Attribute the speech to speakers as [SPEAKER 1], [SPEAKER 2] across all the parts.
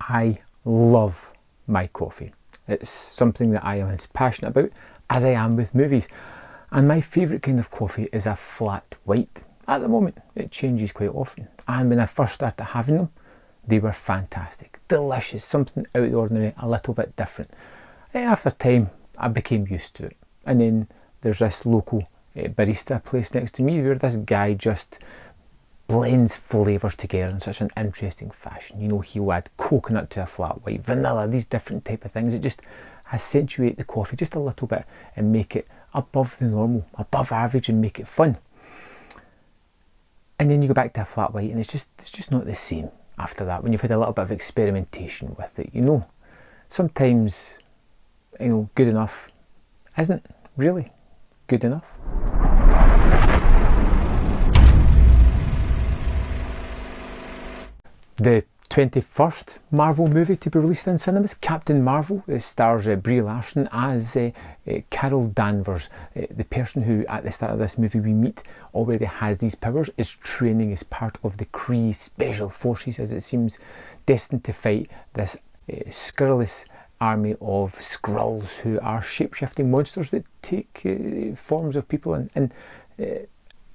[SPEAKER 1] I love my coffee. It's something that I am as passionate about as I am with movies. And my favourite kind of coffee is a flat white. At the moment, it changes quite often. And when I first started having them, they were fantastic, delicious, something out of the ordinary, a little bit different. After time, I became used to it. And then there's this local barista place next to me where this guy just blends flavours together in such an interesting fashion. You know, he'll add coconut to a flat white, vanilla, these different type of things. It just accentuate the coffee just a little bit and make it above the normal, above average, and make it fun. And then you go back to a flat white and it's just not the same after that, when you've had a little bit of experimentation with it, you know. Sometimes, you know, good enough isn't really good enough. The 21st Marvel movie to be released in cinemas, Captain Marvel. It stars Brie Larson as Carol Danvers. The person who at the start of this movie we meet already has these powers, is training as part of the Kree Special Forces, as it seems, destined to fight this scurrilous army of Skrulls, who are shape-shifting monsters that take forms of people and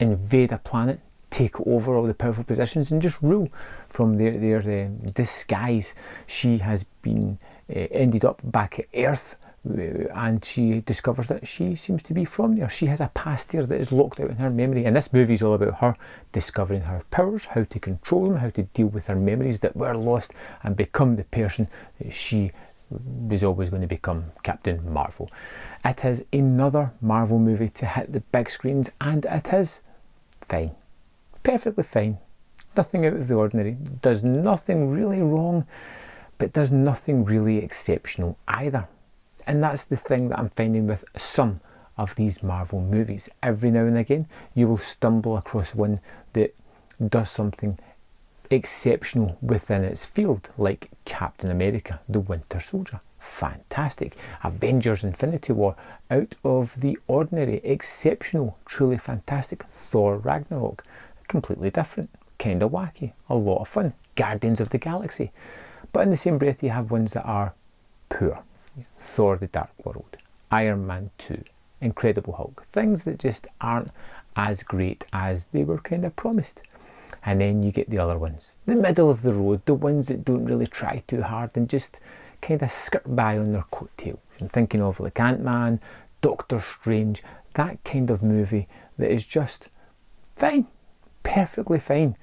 [SPEAKER 1] invade a planet, take over all the powerful positions and just rule from their disguise. She has been ended up back at Earth, and she discovers that she seems to be from there. She has a past there that is locked out in her memory, and this movie is all about her discovering her powers, how to control them, how to deal with her memories that were lost, and become the person that she was always going to become, Captain Marvel. It is another Marvel movie to hit the big screens, and it is fine. Perfectly fine. Nothing out of the ordinary. Does nothing really wrong, but does nothing really exceptional either. And that's the thing that I'm finding with some of these Marvel movies. Every now and again, you will stumble across one that does something exceptional within its field, like Captain America, the Winter Soldier. Fantastic. Avengers Infinity War, out of the ordinary, exceptional, truly fantastic. Thor Ragnarok, completely different, kind of wacky, a lot of fun. Guardians of the Galaxy. But in the same breath, you have ones that are poor. Thor the Dark World, Iron Man 2, Incredible Hulk, things that just aren't as great as they were kind of promised. And then you get the other ones, the middle of the road, the ones that don't really try too hard and just kind of skirt by on their coattails. I'm thinking of like Ant-Man, Doctor Strange, that kind of movie that is just fine, perfectly fine.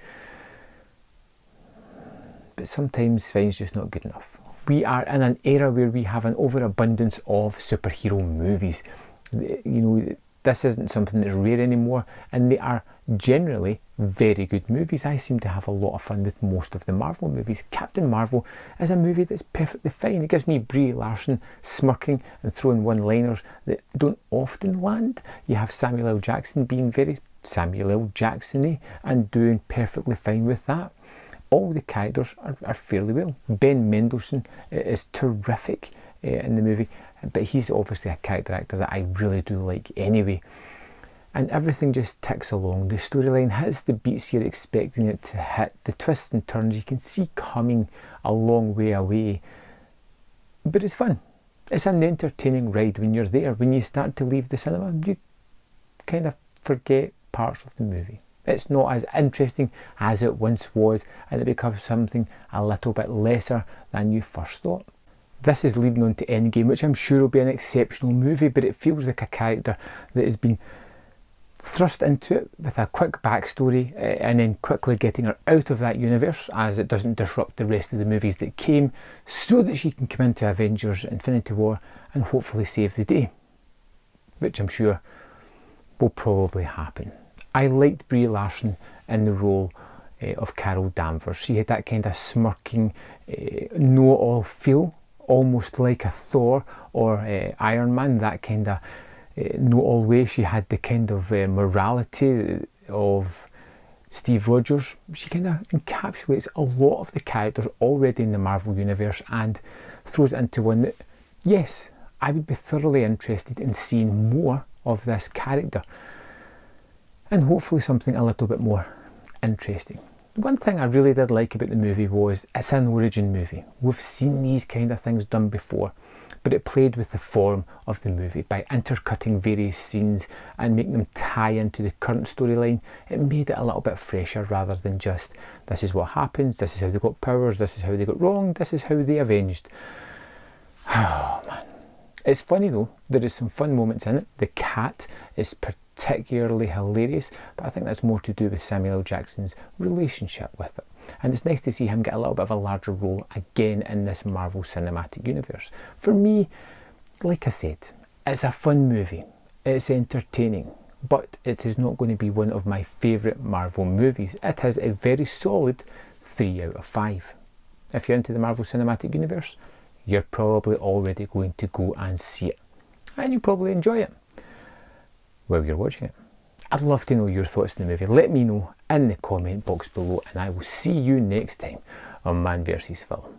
[SPEAKER 1] But sometimes fine's just not good enough. We are in an era where we have an overabundance of superhero movies. You know, this isn't something that's rare anymore, and they are generally very good movies. I seem to have a lot of fun with most of the Marvel movies. Captain Marvel is a movie that's perfectly fine. It gives me Brie Larson smirking and throwing one-liners that don't often land. You have Samuel L. Jackson being very Samuel L. Jackson-y and doing perfectly fine with that. All the characters are fairly well. Ben Mendelsohn is terrific in the movie, but he's obviously a character actor that I really do like anyway. And everything just ticks along. The storyline hits the beats you're expecting it to hit. The twists and turns you can see coming a long way away. But it's fun. It's an entertaining ride when you're there. When you start to leave the cinema, you kind of forget parts of the movie. It's not as interesting as it once was, and it becomes something a little bit lesser than you first thought. This is leading on to Endgame, which I'm sure will be an exceptional movie, but it feels like a character that has been thrust into it with a quick backstory and then quickly getting her out of that universe as it doesn't disrupt the rest of the movies that came, so that she can come into Avengers Infinity War and hopefully save the day, which I'm sure will probably happen. I liked Brie Larson in the role of Carol Danvers. She had that kind of smirking, know-all feel, almost like a Thor or Iron Man, that kind of know-all way. She had the kind of morality of Steve Rogers. She kind of encapsulates a lot of the characters already in the Marvel Universe and throws it into one that, yes, I would be thoroughly interested in seeing more of this character. And hopefully something a little bit more interesting. One thing I really did like about the movie was it's an origin movie. We've seen these kind of things done before, but it played with the form of the movie by intercutting various scenes and making them tie into the current storyline. It made it a little bit fresher rather than just, this is what happens, this is how they got powers, this is how they got wrong, this is how they avenged. Oh man. It's funny though, there is some fun moments in it. The cat is particularly hilarious, but I think that's more to do with Samuel L. Jackson's relationship with it. And it's nice to see him get a little bit of a larger role again in this Marvel Cinematic Universe. For me, like I said, it's a fun movie. It's entertaining, but it is not going to be one of my favourite Marvel movies. It has a very solid 3 out of 5. If you're into the Marvel Cinematic Universe, you're probably already going to go and see it. And you'll probably enjoy it while you're watching it. I'd love to know your thoughts on the movie. Let me know in the comment box below, and I will see you next time on Man vs Film.